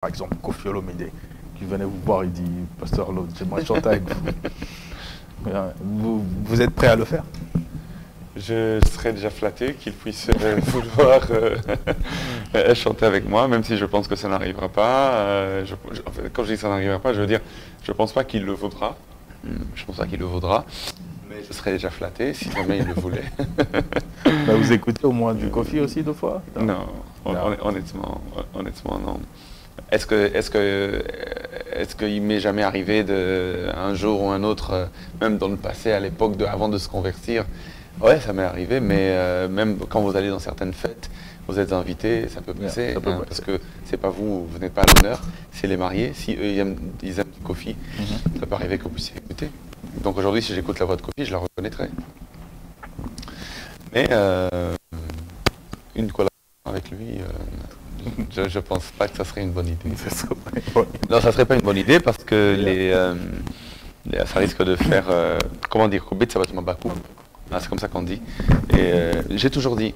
Par exemple, Koffi Olomide, qui venait vous voir, il dit, Pasteur Lode, j'aimerais chanter avec vous. Vous êtes prêt à le faire? Je serais déjà flatté qu'il puisse vouloir chanter avec moi, même si je pense que ça n'arrivera pas. En fait, quand je dis que ça n'arrivera pas, je veux dire, je ne pense pas qu'il le vaudra. Je pense pas qu'il le vaudra, mais je serais déjà flatté si jamais il le voulait. Bah, vous écoutez au moins du Koffi aussi deux fois? Non, honnêtement, non. Est-ce qu'il m'est jamais arrivé un jour ou un autre, même dans le passé, à l'époque, avant de se convertir? Ouais, ça m'est arrivé, mais même quand vous allez dans certaines fêtes, vous êtes invité, ça peut passer, parce que c'est pas vous n'êtes pas à l'honneur, c'est les mariés. Si eux ils aiment du Koffi, ça peut arriver que vous puissiez écouter. Donc aujourd'hui, si j'écoute la voix de Koffi, je la reconnaîtrai. Mais une collaboration avec lui, je ne pense pas que ça serait une bonne idée. Non, ça serait pas une bonne idée parce que ça risque de faire, comment dire, ça va être Bakou. C'est comme ça qu'on dit. Et j'ai toujours dit,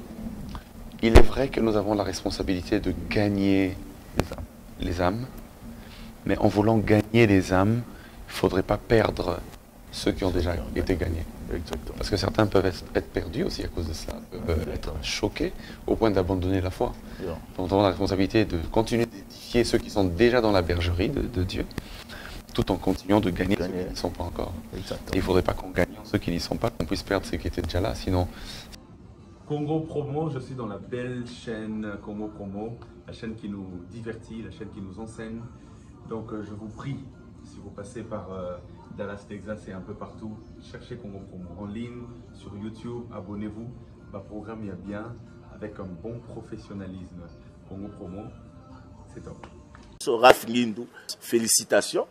il est vrai que nous avons la responsabilité de gagner les âmes, mais en voulant gagner les âmes, il ne faudrait pas perdre ceux qui ont déjà été gagnés. Exactement. Parce que certains peuvent être perdus aussi à cause de ça, peuvent être choqués au point d'abandonner la foi. Donc nous avons la responsabilité de continuer d'édifier ceux qui sont déjà dans la bergerie de Dieu, tout en continuant de gagner ceux qui n'y sont pas encore. Et il ne faudrait pas qu'en gagnant ceux qui n'y sont pas, qu'on puisse perdre ceux qui étaient déjà là, sinon... Congo Promo, je suis dans la belle chaîne Congo Promo, la chaîne qui nous divertit, la chaîne qui nous enseigne. Donc je vous prie, si vous passez par Dallas, Texas et un peu partout, cherchez Congo Promo en ligne, sur YouTube, abonnez-vous. Ma programme il y a bien, avec un bon professionnalisme. Congo Promo, c'est top. Raph Ngindou, félicitations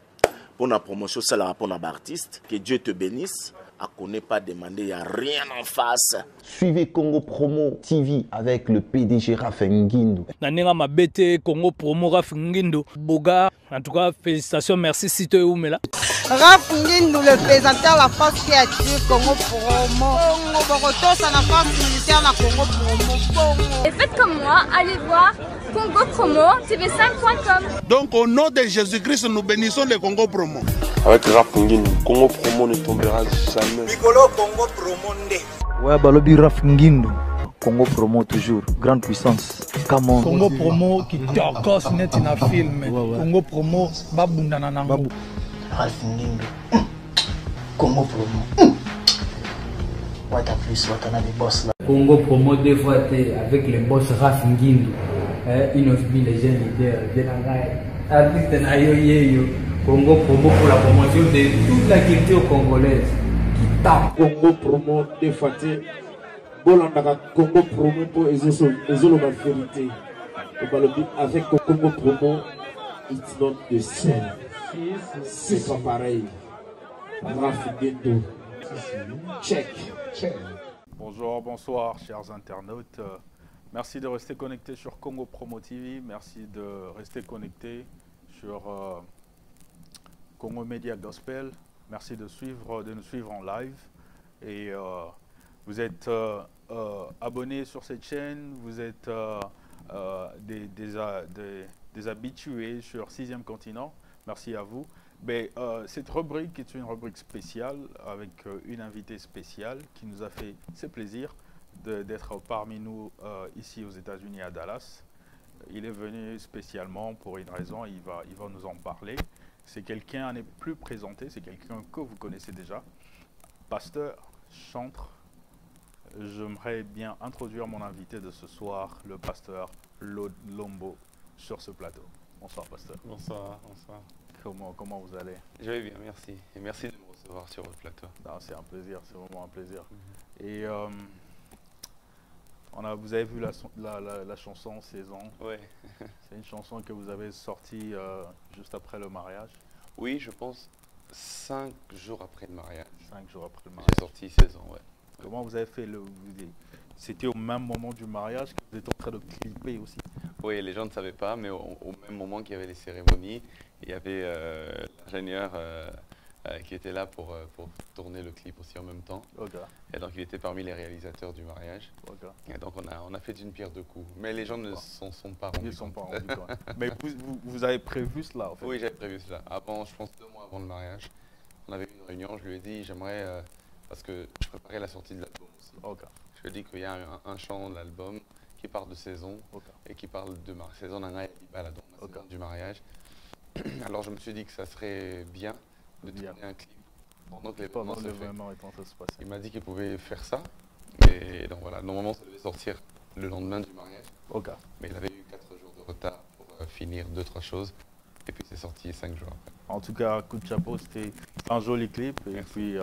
pour la promotion, ça la rapport à l'artiste. Que Dieu te bénisse. À connaît pas demander, il n'y a rien en face. Suivez Congo Promo TV avec le PDG Raph Ngindou. Nanenga Mabete, Congo Promo, Raph Ngindou. Boga, en tout cas, félicitations, merci Sito Oumela. Raph Ngindou, le présentateur, la force créative, Congo Promo. Congo Boroto, ça la force militaire, la Congo Promo. Et faites comme moi, allez voir Congo Promo, tv5.com. Donc au nom de Jésus-Christ, nous bénissons le Congo Promo. Avec Raph Ngindou, Congo Promo ne tombera jamais. Nicolo Congo Promo nde. Ouais, Balobi Raph Ngindou. Congo Promo toujours, grande puissance. Come on. Congo Promo qui t'orcose net in a film. Congo Promo, babunda nanango. Raph Ngindou. Congo Promo. Wata plus, wata na les boss là. Congo Promo deux fois avec les boss Raph Ngindou. Une of les jeunes leaders de la RAI. Artiste na yo. Congo Promo pour la promotion de toute la culture congolaise qui tape. Congo Promo deux fois Bolandaka Congo Promo pour ezolo la vérité. Avec Congo Promo, it's not the same. C'est pas pareil. Raph Ngindou. Check. Bonjour, bonsoir, chers internautes. Merci de rester connectés sur Congo Promo TV. Merci de rester connectés sur Congo Media Gospel. Merci de nous suivre en live. Et vous êtes abonnés sur cette chaîne. Vous êtes des habitués sur 6e continent. Merci à vous. Mais, cette rubrique est une rubrique spéciale avec une invitée spéciale qui nous a fait ce plaisir d'être parmi nous ici aux États-Unis à Dallas. Il est venu spécialement pour une raison, il va nous en parler. C'est quelqu'un à ne plus présenter, c'est quelqu'un que vous connaissez déjà. Pasteur, chantre. J'aimerais bien introduire mon invité de ce soir, le pasteur Lode Lombo, sur ce plateau. Bonsoir, pasteur. Bonsoir. Comment vous allez? Je vais bien, merci. Et merci de me recevoir sur votre plateau. C'est un plaisir, c'est vraiment un plaisir. Et vous avez vu la chanson Saison. Oui. C'est une chanson que vous avez sortie juste après le mariage. Oui, je pense 5 jours après le mariage. 5 jours après le mariage. J'ai sorti Saison, ouais. Comment vous avez fait C'était au même moment du mariage que vous êtes en train de clipper aussi? Oui, les gens ne savaient pas, mais au même moment qu'il y avait les cérémonies, il y avait l'ingénieur qui était là pour tourner le clip aussi en même temps. Et donc il était parmi les réalisateurs du mariage. Et donc on a fait d'une pierre deux coups. Mais les gens ne s'en sont pas rendus compte. Mais vous avez prévu cela en fait? Oui, j'avais prévu cela. Avant, je pense 2 mois avant le mariage, on avait eu une réunion, je lui ai dit j'aimerais, parce que je préparais la sortie de l'album aussi. Je lui ai dit qu'il y a un chant de l'album qui parle de saison et qui parle de mariage. Saison du mariage. Alors je me suis dit que ça serait bien de tourner un clip pendant que l'événement se passe. Il m'a dit qu'il pouvait faire ça. Et donc voilà, normalement ça devait sortir le lendemain du mariage. Mais il avait eu 4 jours de retard pour finir 2-3 choses. Et puis c'est sorti 5 jours après. En tout cas, coup de chapeau, c'était un joli clip. Et puis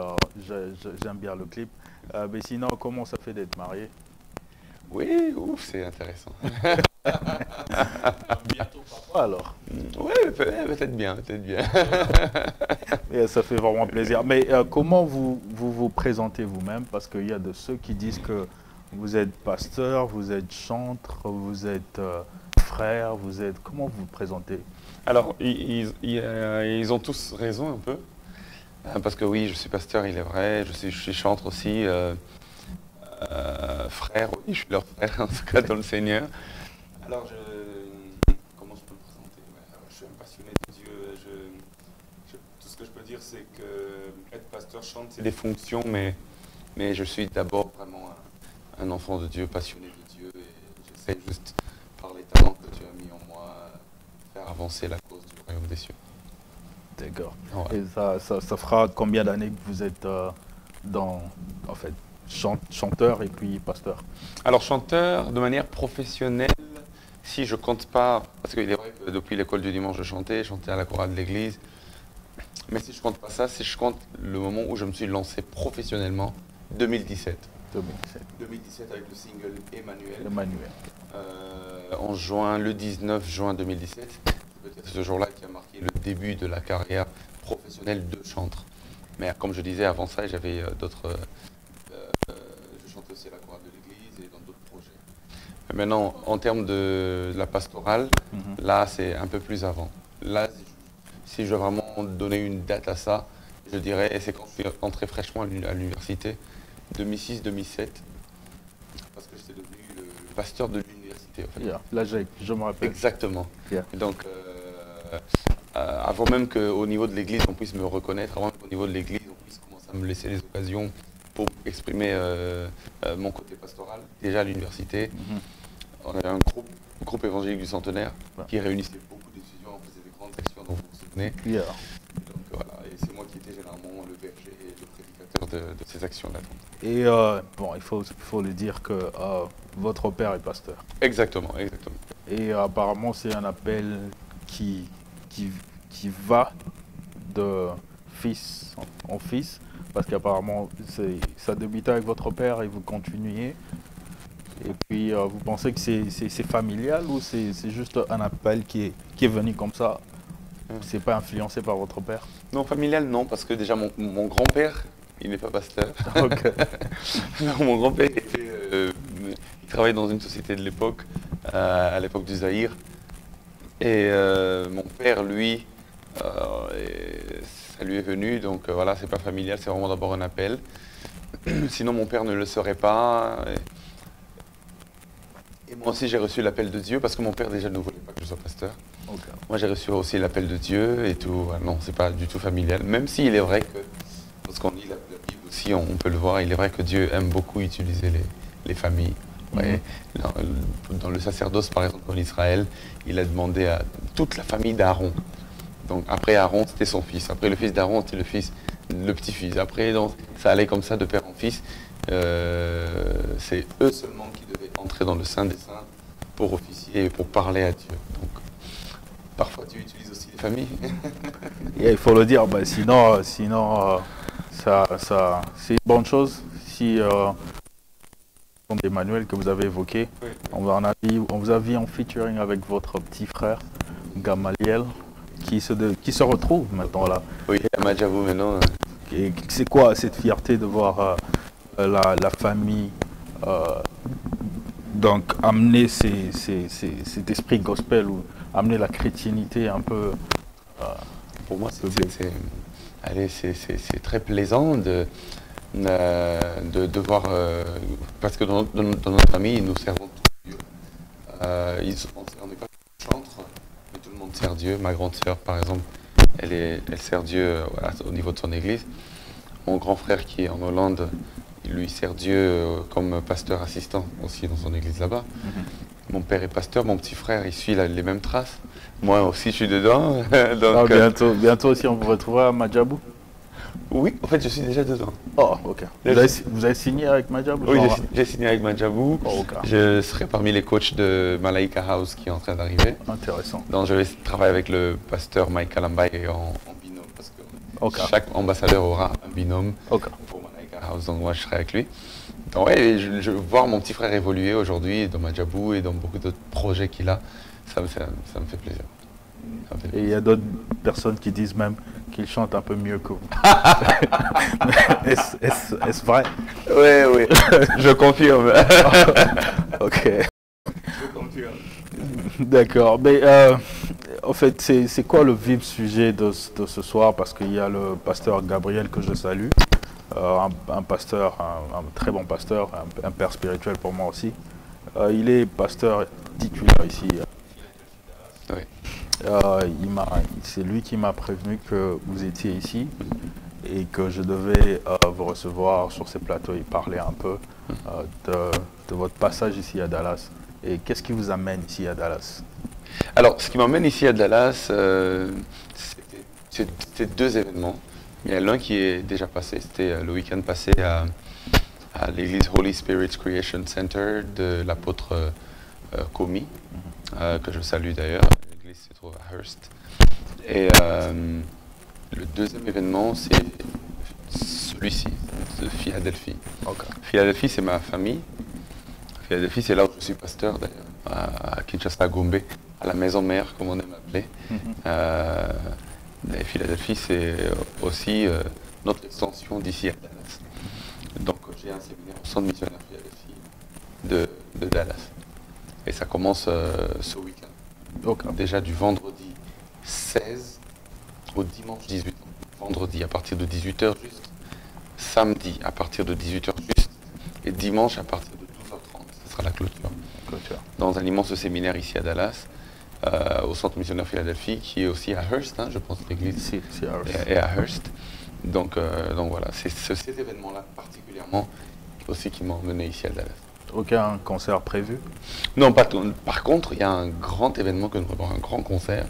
j'aime bien le clip. Mais sinon, comment ça fait d'être marié? Oui, c'est intéressant. Bientôt papa alors? Oui, peut-être bien, peut-être bien. Et ça fait vraiment plaisir. Mais comment vous présentez vous-même? Parce qu'il y a de ceux qui disent que vous êtes pasteur, vous êtes chantre, vous êtes frère, vous êtes... Comment vous vous présentez? Alors, ils ont tous raison un peu. Parce que oui, je suis pasteur, il est vrai. Je suis chantre aussi. Frère, oui, je suis leur frère, en tout cas dans le Seigneur. Alors, comment je peux me présenter? Je suis un passionné de Dieu. Tout ce que je peux dire, c'est que être pasteur, chante, c'est des fonctions, mais je suis d'abord vraiment un enfant de Dieu, passionné de Dieu, et j'essaie juste, par les talents que Dieu a mis en moi, faire avancer la cause du royaume des cieux. D'accord. Ouais. Et ça fera combien d'années que vous êtes en fait, chanteur et puis pasteur? Alors chanteur de manière professionnelle, si je compte pas, parce qu'il est vrai que depuis l'école du dimanche je chantais à la chorale de l'église, mais si je compte pas ça, si je compte le moment où je me suis lancé professionnellement, 2017. 2017 avec le single Emmanuel. En juin, le 19 juin 2017, c'est peut-être ce jour-là qui a marqué le début de la carrière professionnelle de chantre. Mais comme je disais, avant ça, j'avais d'autres... je chantais aussi à la chorale de l'église et dans d'autres projets. Mais maintenant, en termes de la pastorale, là, c'est un peu plus avant. Là, si je dois vraiment donner une date à ça, je dirais, et c'est quand je suis entré fraîchement à l'université, 2006-2007, parce que j'étais devenu le pasteur de l'université. En fait. Là, je me rappelle. Exactement. Et donc, avant même qu'au niveau de l'église, on puisse me reconnaître, avant qu'au niveau de l'église, on puisse commencer à me laisser les occasions pour exprimer mon côté pastoral. Déjà à l'université, on avait un groupe évangélique du Centenaire qui réunissait beaucoup d'étudiants, on faisait des grandes actions dont vous vous souvenez. Donc voilà, et c'est moi qui étais généralement le berger et le prédicateur de ces actions-là. Et bon, il faut le dire que votre père est pasteur. Exactement, exactement. Et apparemment, c'est un appel qui va de fils en fils, parce qu'apparemment, ça débutait avec votre père et vous continuez. Et puis, vous pensez que c'est familial ou c'est juste un appel qui est venu comme ça? C'est pas influencé par votre père? Non, familial, non, parce que déjà, mon grand-père, il n'est pas pasteur. Mon grand-père, il travaillait dans une société de l'époque, à l'époque du Zaïre. Et mon père, lui, ça lui est venu, donc voilà, c'est pas familial, c'est vraiment d'abord un appel. Sinon, mon père ne le saurait pas. Et moi aussi, j'ai reçu l'appel de Dieu, parce que mon père déjà ne voulait pas que je sois pasteur. Moi, j'ai reçu aussi l'appel de Dieu et tout. Non, c'est pas du tout familial, même s'il est vrai que, lorsqu'on lit la Bible aussi, on peut le voir, il est vrai que Dieu aime beaucoup utiliser les familles. Ouais. Dans le sacerdoce, par exemple, en Israël, il a demandé à toute la famille d'Aaron. Donc après Aaron, c'était son fils. Après le fils d'Aaron, c'était le petit-fils. Après, donc, ça allait comme ça de père en fils. C'est eux seulement qui devaient entrer dans le Saint des Saints pour officier et pour parler à Dieu. Donc, parfois, Dieu utilise aussi les familles. Et il faut le dire, bah, sinon c'est une bonne chose. Si Emmanuel que vous avez évoqué, oui. on vous a vu en featuring avec votre petit frère Gamaliel qui se retrouve maintenant là. Oui, Amadjabou maintenant. Et c'est quoi cette fierté de voir la famille donc amener cet esprit gospel ou amener la chrétienté un peu pour moi, c'est très plaisant de voir, parce que dans notre famille, nous servons tous Dieu. On n'est pas chantre, mais tout le monde sert Dieu. Ma grande sœur, par exemple, elle sert Dieu au niveau de son église. Mon grand frère qui est en Hollande, il lui sert Dieu comme pasteur assistant aussi dans son église là-bas. Mon père est pasteur, mon petit frère, il suit les mêmes traces. Moi aussi, je suis dedans. Donc, bientôt aussi, on vous retrouvera à Madjabou. Oui, en fait, je suis déjà dedans. Oh, ok. Vous avez signé avec Madjabou? Oui, j'ai signé avec Madjabou. Oh, okay. Je serai parmi les coachs de Malaika House qui est en train d'arriver. Intéressant. Donc, je vais travailler avec le pasteur Mike Kalambay en binôme parce que chaque ambassadeur aura un binôme pour Malaika House. Donc, moi, je serai avec lui. Donc, ouais, je veux voir mon petit frère évoluer aujourd'hui dans Madjabou et dans beaucoup d'autres projets qu'il a. Ça me fait plaisir. Et il y a d'autres personnes qui disent même qu'il chante un peu mieux que vous. Est-ce vrai? Oui, je confirme. Ok. Je confirme. D'accord. Mais en fait, c'est quoi le vif sujet de ce soir? Parce qu'il y a le pasteur Gabriel que je salue, un pasteur, un très bon pasteur, un père spirituel pour moi aussi. Il est pasteur titulaire ici. Oui. C'est lui qui m'a prévenu que vous étiez ici et que je devais vous recevoir sur ces plateaux et parler un peu de votre passage ici à Dallas. Et qu'est-ce qui vous amène ici à Dallas? Alors, ce qui m'amène ici à Dallas, c'était deux événements. Il y a l'un qui est déjà passé, c'était le week-end passé à l'église Holy Spirit Creation Center de l'apôtre Komi, que je salue d'ailleurs. L'église se trouve à Hearst. Et le deuxième événement, c'est celui-ci, de Philadelphie. Okay. Philadelphie, c'est ma famille. Philadelphie, c'est là où je suis pasteur d'ailleurs, à Kinshasa, Gombe, à la maison mère, comme on aime l'appeler. Et Philadelphie, c'est aussi notre extension d'ici à Dallas. Donc, j'ai un séminaire au centre missionnaire Philadelphie de Dallas. Et ça commence ce week-end. Okay. Déjà du vendredi 16 au dimanche 18. Vendredi à partir de 18h juste. Samedi à partir de 18h juste. Et dimanche à partir de 12h30. Ce sera la clôture. Dans un immense séminaire ici à Dallas, au centre missionnaire Philadelphie, qui est aussi à Hearst, hein, je pense, l'église est à Hearst. Donc voilà, c'est cet événement-là particulièrement aussi qui m'a emmené ici à Dallas. Aucun concert prévu? Non, pas tout. Par contre, il y a un grand événement que nous allons avoir, un grand concert.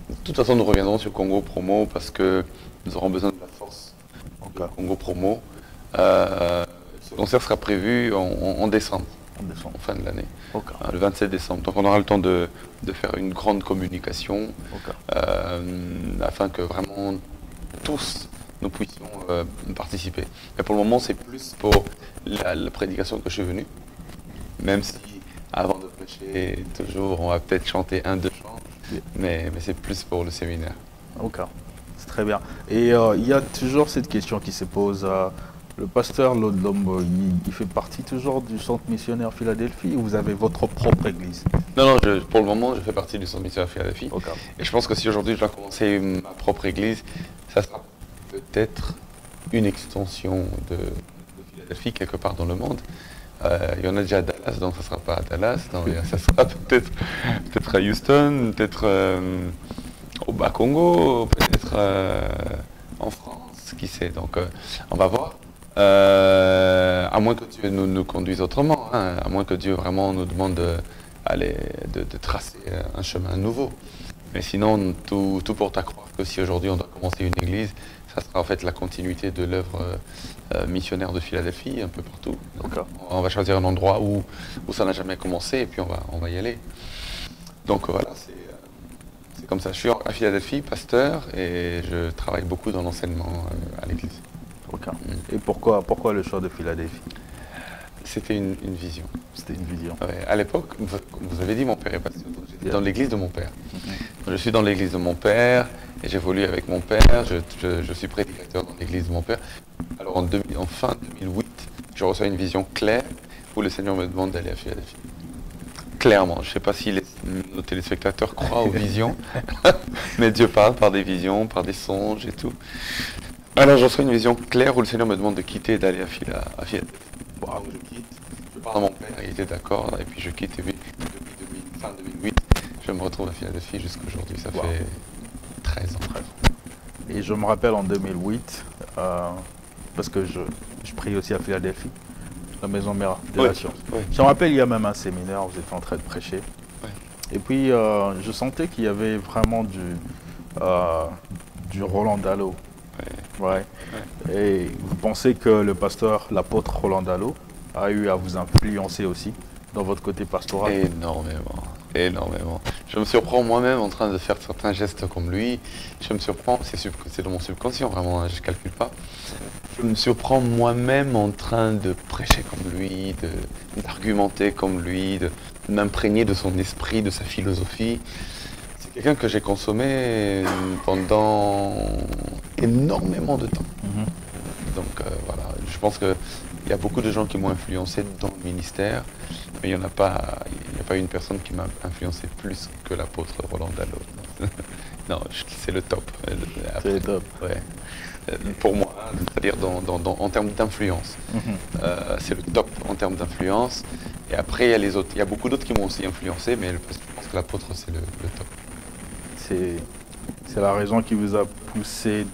De toute façon, nous reviendrons sur Congo Promo parce que nous aurons besoin de la force de Congo Promo. Ce concert sera prévu en décembre, en fin de l'année, le 27 décembre. Donc on aura le temps de faire une grande communication afin que vraiment tous nous puissions participer. Mais pour le moment, c'est plus pour la prédication que je suis venu. Même si, avant de prêcher, toujours, on va peut-être chanter un, deux chants, mais c'est plus pour le séminaire. Ok, c'est très bien. Et il y a toujours cette question qui se pose. Le pasteur Lodlombo, il fait partie toujours du centre missionnaire Philadelphie ou vous avez votre propre église? Non, pour le moment, je fais partie du centre missionnaire Philadelphie. Okay. Et je pense que si aujourd'hui je dois commencer ma propre église, ça sera peut-être une extension de Philadelphie quelque part dans le monde. Il y en a déjà à Dallas, donc ça ne sera pas à Dallas, donc ça sera peut-être à Houston, peut-être au Bas-Congo, peut-être en France, qui sait. Donc on va voir. À moins que Dieu nous conduise autrement, hein, à moins que Dieu vraiment nous demande de tracer un chemin nouveau. Mais sinon, tout porte à croire que si aujourd'hui on doit commencer une église, ça sera en fait la continuité de l'œuvre missionnaire de Philadelphie, un peu partout. Donc, on va choisir un endroit où ça n'a jamais commencé et puis on va y aller. Donc voilà, c'est comme ça. Je suis à Philadelphie, pasteur, et je travaille beaucoup dans l'enseignement à l'église. Okay. Et pourquoi le choix de Philadelphie? C'était une vision. C'était une vision. Ouais, à l'époque, vous avez dit mon père est pasteur, j'étais dans l'église de mon père. Je suis dans l'église de mon père et j'évolue avec mon père. Je suis prédicateur dans l'église de mon père. Alors en fin 2008, je reçois une vision claire où le Seigneur me demande d'aller à Philadelphie. clairement. Je ne sais pas si nos téléspectateurs croient aux visions, mais Dieu parle par des visions, par des songes et tout. Alors je reçois une vision claire où le Seigneur me demande de quitter et d'aller à Philadelphie. Wow. Donc je quitte, je parle à mon père, il était d'accord, et puis je quitte, et puis depuis fin 2008, je me retrouve à Philadelphie jusqu'à aujourd'hui, ça fait 13 ans. Et je me rappelle en 2008, parce que je prie aussi à Philadelphie, la maison mère de la science. Je me rappelle, il y a même un séminaire, vous étiez en train de prêcher. Et puis, je sentais qu'il y avait vraiment du Roland Dallot. Et vous pensez que le pasteur, l'apôtre Roland Dallot, a eu à vous influencer aussi dans votre côté pastoral? Énormément. Je me surprends moi-même en train de faire certains gestes comme lui. Je me surprends, c'est dans mon subconscient vraiment, hein, je ne calcule pas. Je me surprends moi-même en train de prêcher comme lui, d'argumenter comme lui, de m'imprégner de son esprit, de sa philosophie. C'est quelqu'un que j'ai consommé pendant énormément de temps. Donc voilà, je pense qu'il y a beaucoup de gens qui m'ont influencé dans le ministère, mais il n'y a pas une personne qui m'a influencé plus que l'apôtre Roland Dallot. Non, c'est le top. C'est le top. Ouais. Pour moi, c'est-à-dire en termes d'influence. C'est le top en termes d'influence. Et après, il y a les autres. Il y a beaucoup d'autres qui m'ont aussi influencé, mais je pense que l'apôtre, c'est le top. C'est la raison qui vous a poussé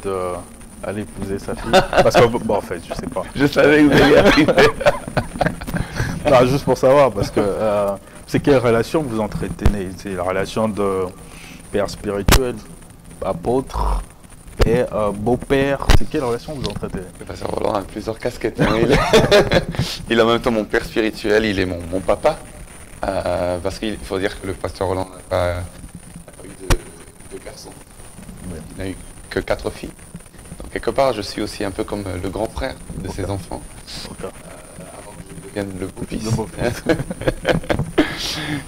à l'épouser sa fille. Parce que, bon, en fait, je sais pas. Je savais que vous alliez arriver. Non, juste pour savoir, parce que c'est quelle relation vous entretenez? C'est la relation de père spirituel, apôtre, beau-père. C'est quelle relation vous entretenez? Le pasteur Roland a plusieurs casquettes. Hein. Il est en même temps mon père spirituel, il est mon papa. Parce qu'il faut dire que le pasteur Roland n'a pas eu de garçons. Il n'a eu que 4 filles. Donc quelque part, je suis aussi un peu comme le grand frère de ses enfants. Avant que je devienne le beau-fils.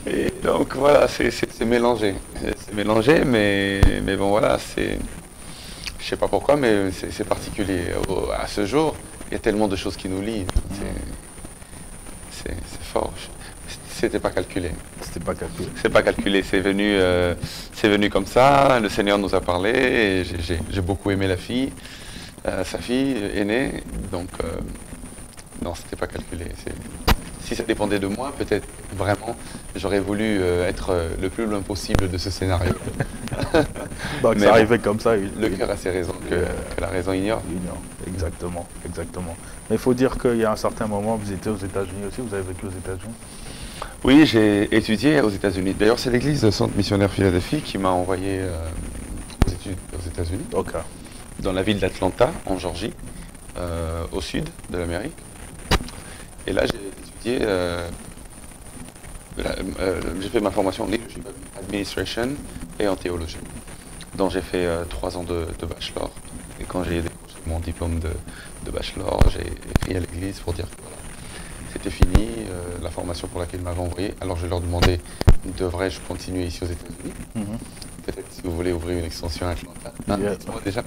Et donc voilà, c'est mélangé. C'est mélangé, mais bon voilà, c'est... Je sais pas pourquoi, mais c'est particulier. À ce jour, il y a tellement de choses qui nous lient. C'est fort. C'était pas calculé. C'était pas calculé. C'est pas calculé. C'est venu comme ça. Le Seigneur nous a parlé. Et j'ai beaucoup aimé la fille, sa fille aînée. Donc non, c'était pas calculé. Si ça dépendait de moi, peut-être vraiment, j'aurais voulu être le plus loin possible de ce scénario. Donc ça arrivait comme ça. Le cœur a ses raisons que la raison ignore. Exactement, exactement. Mais il faut dire qu'il y a un certain moment, vous étiez aux États-Unis aussi, vous avez vécu aux États-Unis? Oui, j'ai étudié aux États-Unis. D'ailleurs, c'est l'église de Centre Missionnaire Philadelphie qui m'a envoyé aux études aux États-Unis. Okay. Dans la ville d'Atlanta, en Géorgie, au sud de l'Amérique. Et là, j'ai étudié, j'ai fait ma formation en Leadership Administration et en théologie. Donc j'ai fait 3 ans de bachelor. Et quand j'ai décroché mon diplôme de bachelor, j'ai écrit à l'église pour dire que voilà, c'était fini, la formation pour laquelle ils m'avaient envoyé. Alors je leur demandais, devrais-je continuer ici aux États-Unis? Peut-être si vous voulez ouvrir une extension à Atlanta, dites-moi déjà.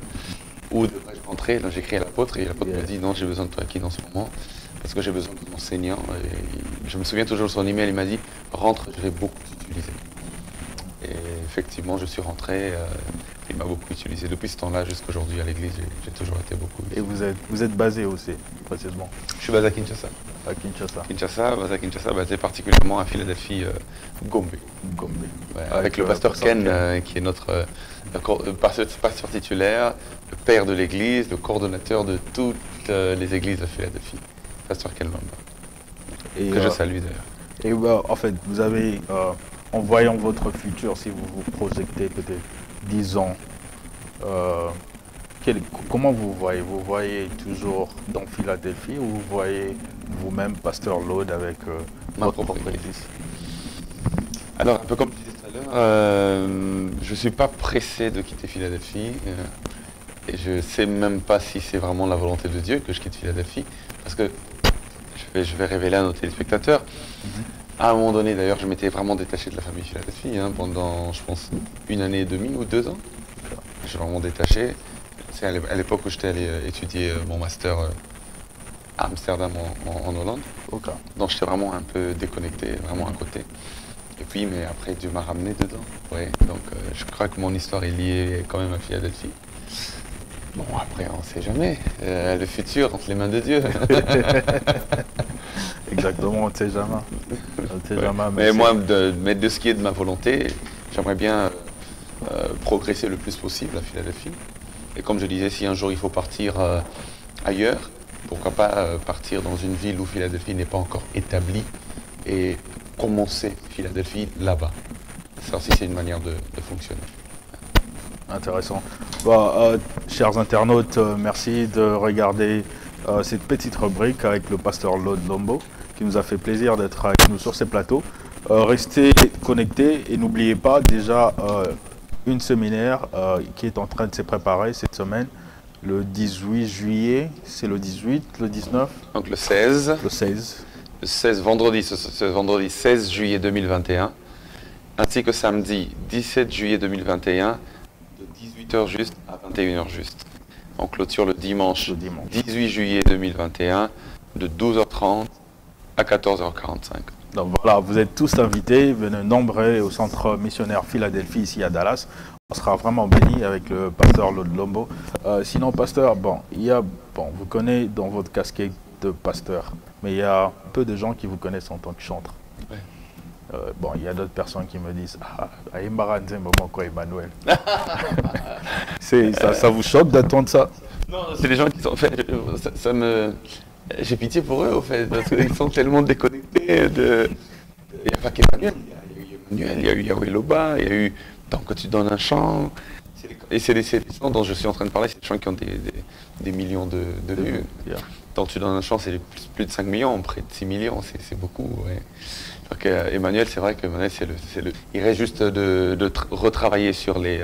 Ou devrais-je rentrer? Donc j'écris à l'apôtre et l'apôtre me dit non, j'ai besoin de toi aquí dans ce moment. Parce que j'ai besoin de mon enseignant. Et je me souviens toujours de son email, il m'a dit rentre, je vais beaucoup t'utiliser. Et effectivement, je suis rentré, il m'a beaucoup utilisé. Depuis ce temps-là jusqu'à aujourd'hui à l'église, j'ai toujours été beaucoup utilisé. Et vous êtes basé aussi, précisément? Je suis basé à Kinshasa. À Kinshasa. Basé à Kinshasa, basé particulièrement à Philadelphie, Gombe. Ouais, avec le pasteur Ken, qui est notre pasteur titulaire, le père de l'église, le coordonnateur de toutes les églises de Philadelphie. Pasteur Ken Lamba, que je salue d'ailleurs. Et en fait, vous avez, en voyant votre futur, si vous vous projettez peut-être 10 ans, comment vous voyez? Vous voyez toujours dans Philadelphie ou vous voyez vous-même Pasteur Lode avec votre propre église? Alors, un peu comme je disais tout à l'heure, je ne suis pas pressé de quitter Philadelphie. Et je ne sais même pas si c'est vraiment la volonté de Dieu que je quitte Philadelphie. Parce que je vais révéler à nos téléspectateurs. À un moment donné, d'ailleurs, je m'étais vraiment détaché de la famille Philadelphie pendant, je pense, 1 année et demie ou 2 ans. Je suis vraiment détaché. C'est à l'époque où j'étais allé étudier mon master à Amsterdam en Hollande. Donc j'étais vraiment un peu déconnecté, vraiment à côté. Et puis, mais après, Dieu m'a ramené dedans. Ouais, donc je crois que mon histoire est liée quand même à Philadelphie. Bon, après, on ne sait jamais. Le futur entre les mains de Dieu. Exactement, on ne sait jamais. Mais moi, de ce qui est de ma volonté, j'aimerais bien progresser le plus possible à Philadelphie. Et comme je disais, si un jour il faut partir ailleurs, pourquoi pas partir dans une ville où Philadelphie n'est pas encore établie et commencer Philadelphie là-bas. Ça aussi, c'est une manière de fonctionner. Intéressant. Chers internautes, merci de regarder cette petite rubrique avec le pasteur Lord Lombo, qui nous a fait plaisir d'être avec nous sur ces plateaux. Restez connectés et n'oubliez pas déjà une séminaire qui est en train de se préparer cette semaine, le 18 juillet, c'est le 18, le 19 donc le 16. Le 16. Le 16, vendredi, ce vendredi 16 juillet 2021, ainsi que samedi 17 juillet 2021, de 18h juste à 21h juste. On clôture le dimanche 18 juillet 2021, de 12h30 à 14h45. Donc voilà, vous êtes tous invités, venez nombreux au centre missionnaire Philadelphie ici à Dallas. On sera vraiment bénis avec le pasteur Lord Lombo. Sinon, pasteur, vous connaissez dans votre casquette de pasteur, mais il y a peu de gens qui vous connaissent en tant que chanteur. Ouais. Il y a d'autres personnes qui me disent Emmanuel. Ça vous choque d'entendre ça? Non, c'est les gens qui sont. En fait, j'ai pitié pour eux, au fait, parce qu'ils sont tellement déconnectés de. Il n'y a pas qu'Emmanuel, il y a eu Yahweh Loba, il y a eu Tant que tu donnes un chant. Et c'est des chants dont je suis en train de parler, c'est des chants qui ont des millions de vues. Yeah. Tant que tu donnes un chant, c'est plus de 5 millions, près de 6 millions, c'est beaucoup. Ouais. Donc Emmanuel, c'est vrai que Emmanuel, il reste juste de retravailler sur les.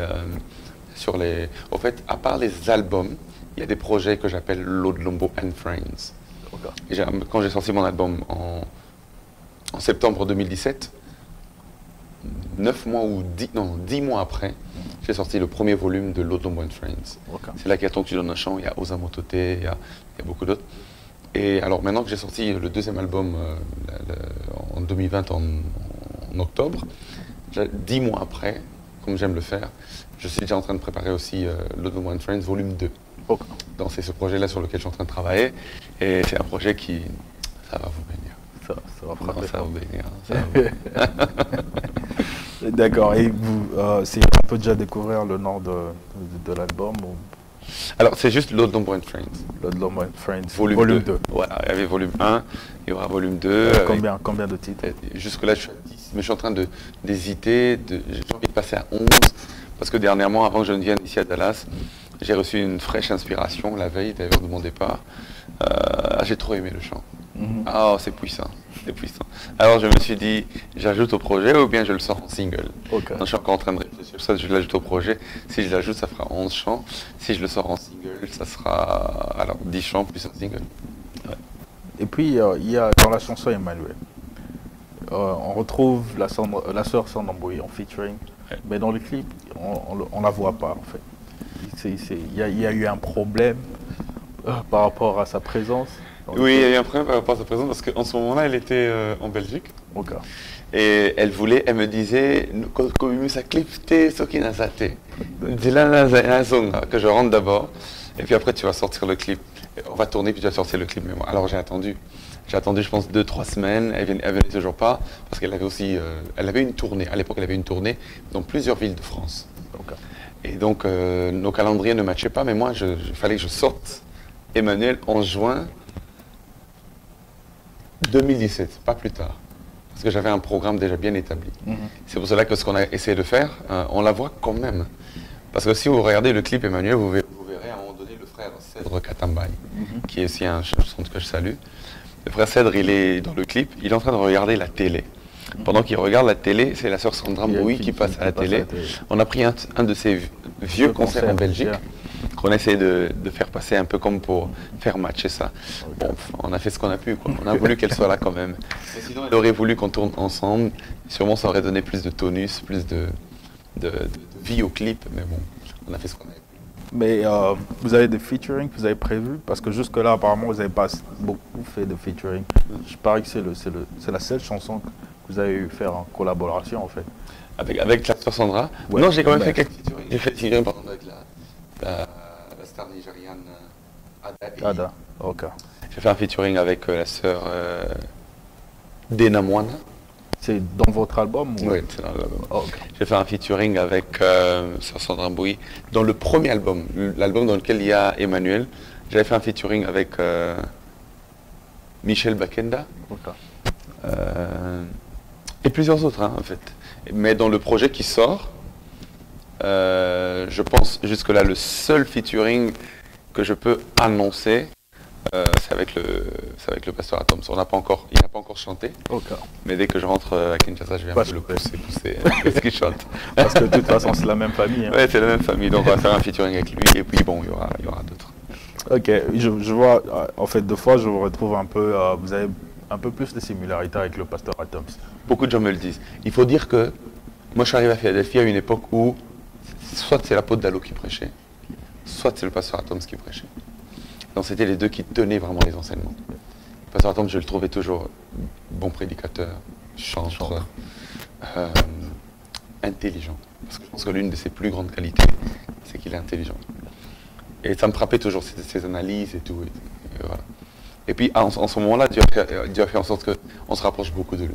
Au fait, à part les albums, il y a des projets que j'appelle Lord Lombo and Friends. Okay. Et quand j'ai sorti mon album en septembre 2017, 9 mois ou 10 mois après, j'ai sorti le premier volume de Lord Lombo and Friends. Okay. C'est là qu'il y a Tant que tu donnes un chant, il y a Osamu Tote, il y a beaucoup d'autres. Et alors maintenant que j'ai sorti le deuxième album en 2020 en octobre, 10 mois après, comme j'aime le faire, je suis déjà en train de préparer aussi Lord Lombo and Friends volume 2. Okay. Donc c'est ce projet-là sur lequel je suis en train de travailler. Et c'est un projet qui, ça va vous bénir. Ça va frapper. Ça va vous bénir. D'accord. Et vous, on peut déjà découvrir le nom de l'album ou... Alors c'est juste Lord Lombo and Friends. Lord Lombo and Friends. Volume 2. Voilà, il y avait volume 1, il y aura volume 2. Combien de titres? Jusque-là, je suis à 10, mais je suis en train d'hésiter. J'ai envie de passer à 11. Parce que dernièrement, avant que je ne vienne ici à Dallas, j'ai reçu une fraîche inspiration la veille d'ailleurs de mon départ. J'ai trop aimé le chant. Ah, c'est puissant, c'est puissant. Alors je me suis dit, j'ajoute au projet ou bien je le sors en single. Okay. Donc je suis encore en train de réfléchir, ça je l'ajoute au projet. Si je l'ajoute, ça fera 11 chants. Si je le sors en single, ça sera alors 10 chants plus un single. Ouais. Et puis il y a dans la chanson Emmanuel, on retrouve la sœur Sandra Mboui en featuring, ouais. Mais dans le clip, on la voit pas en fait. Il y a eu un problème par rapport à sa présence. Oui, il y a eu un problème par rapport à sa présence parce qu'en ce moment-là, elle était en Belgique. Okay. Et elle me disait que je rentre d'abord et puis après tu vas sortir le clip. On va tourner puis tu vas sortir le clip. Mais moi, alors j'ai attendu, je pense 2-3 semaines. Elle venait toujours pas parce qu'elle avait aussi, elle avait une tournée. À l'époque, elle avait une tournée dans plusieurs villes de France. Okay. Et donc nos calendriers ne matchaient pas. Mais moi, il fallait que je sorte Emmanuel en juin 2017, pas plus tard, parce que j'avais un programme déjà bien établi. C'est pour cela que ce qu'on a essayé de faire, on la voit quand même. Parce que si vous regardez le clip Emmanuel, vous verrez à un moment donné le frère Cèdre Katambay, qui est aussi un chanteur que je salue. Le frère Cèdre, il est dans le clip, il est en train de regarder la télé. Pendant qu'il regarde la télé, c'est la sœur Sandra Mboui qui passe à la télé. On a pris un de ces vieux concerts en Belgique. Qu'on essaie de faire passer un peu comme pour faire matcher ça. Okay. Bon, on a fait ce qu'on a pu, quoi. On a voulu qu'elle soit là quand même. Mais sinon, elle aurait voulu qu'on tourne ensemble. Sûrement, ça aurait donné plus de tonus, plus de vie au clip. Mais bon, on a fait ce qu'on a pu. Mais vous avez des featuring que vous avez prévus? Parce que jusque-là, apparemment, vous n'avez pas beaucoup fait de featuring. Je parie que c'est la seule chanson vous avez eu faire en collaboration en fait. Avec la sœur Sandra? Ouais. Non, j'ai quand même fait quelques featuring. J'ai fait featuring par exemple avec la star nigériane Ada. Ok. J'ai fait un featuring avec la sœur Dena Moana. C'est dans votre album ou... Oui, c'est dans l'album. Oh, okay. J'ai fait un featuring avec sœur Sandra Mbouy dans le premier album, l'album dans lequel il y a Emmanuel. J'avais fait un featuring avec Michel Bakenda. Okay. Et plusieurs autres, hein, en fait. Mais dans le projet qui sort, je pense jusque-là, le seul featuring que je peux annoncer, c'est avec le pasteur Atoms. Il n'a pas encore chanté. Okay. Mais dès que je rentre à Kinshasa, je viens le pousser ce qu'il chante. Parce que de toute façon, c'est la même famille. Hein. Oui, c'est la même famille. Donc on va faire un featuring avec lui. Et puis bon, il y aura d'autres. Ok, je vois, en fait, deux fois, je vous retrouve un peu, vous avez un peu plus de similarités avec le pasteur Atoms. Beaucoup de gens me le disent. Il faut dire que moi, je suis arrivé à Philadelphie à une époque où soit c'est l'apôtre Dallot qui prêchait, soit c'est le pasteur Atoms qui prêchait. Donc c'était les deux qui tenaient vraiment les enseignements. Le pasteur Atoms, je le trouvais toujours bon prédicateur, chanteur, intelligent. Parce que je pense que l'une de ses plus grandes qualités, c'est qu'il est intelligent. Et ça me frappait toujours, ses analyses et tout. Et voilà. Et puis en ce moment-là, Dieu a fait en sorte qu'on se rapproche beaucoup de lui.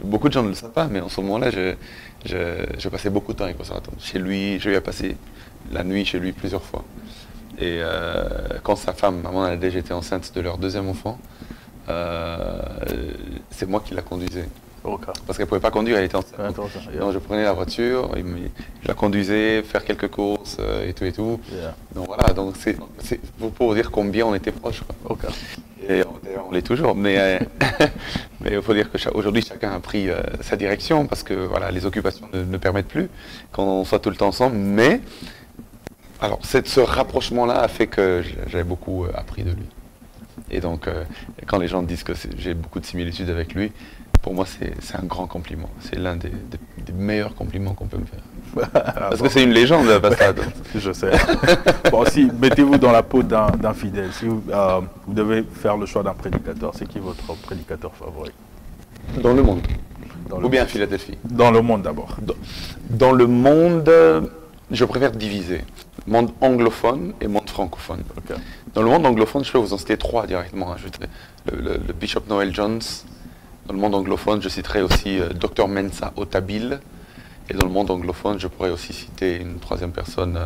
Beaucoup de gens ne le savent pas, mais en ce moment-là, je passais beaucoup de temps avec Pasteur Atoms. Chez lui, je lui ai passé la nuit chez lui plusieurs fois. Et quand sa femme, maman Nadège, était enceinte de leur deuxième enfant, c'est moi qui la conduisais. Okay. Parce qu'elle ne pouvait pas conduire, elle était enceinte. Donc je prenais la voiture, je la conduisais, faire quelques courses et tout et tout. Yeah. Donc voilà, donc c'est pour vous dire combien on était proches. Okay. Et on l'est toujours, mais il faut dire qu'aujourd'hui chacun a pris sa direction parce que voilà, les occupations ne permettent plus qu'on soit tout le temps ensemble. Mais alors ce rapprochement-là a fait que j'avais beaucoup appris de lui. Et donc quand les gens disent que j'ai beaucoup de similitudes avec lui, pour moi, c'est un grand compliment. C'est l'un des meilleurs compliments qu'on peut me faire. Parce que c'est une légende, Pasteur Atoms. Je sais. Bon, si mettez-vous dans la peau d'un fidèle. Si vous devez faire le choix d'un prédicateur, c'est qui votre prédicateur favori? Dans le monde. Ou bien à Philadelphie? Dans le monde d'abord. Dans le monde, je préfère diviser. Monde anglophone et monde francophone. Okay. Dans le monde anglophone, je peux vous en citer trois directement. Le Bishop Noel Jones. Dans le monde anglophone, je citerai aussi Dr Mensa Otabil. Et dans le monde anglophone, je pourrais aussi citer une troisième personne.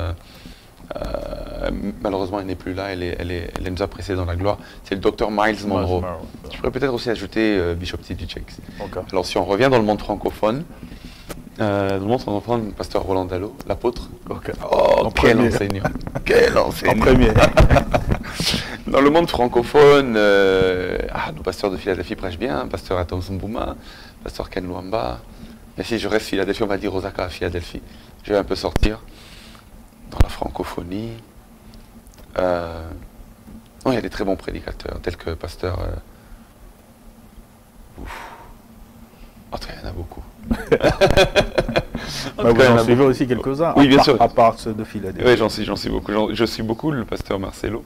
Malheureusement, elle n'est plus là. Elle nous a précédés dans la gloire. C'est le Dr Miles Monroe. Je pourrais peut-être aussi ajouter Bishop T.D. Jakes. Okay. Alors, si on revient dans le monde francophone, Pasteur Roland Dallot, l'apôtre. Okay. Oh, quel enseignant! Quel enseignant! En premier. Dans le monde francophone, nos pasteurs de Philadelphie prêchent bien, pasteur Atoms Mbouma, pasteur Ken Luamba. Mais si je reste Philadelphie, on va dire Osaka à Philadelphie. Je vais un peu sortir dans la francophonie. Il y a des très bons prédicateurs, tels que pasteur... En tout cas, il y en a beaucoup. Vous en suivez aussi quelques-uns, oui, bien sûr. À part ceux de Philadelphie. Oui, j'en suis beaucoup. Je suis beaucoup le pasteur Marcelo.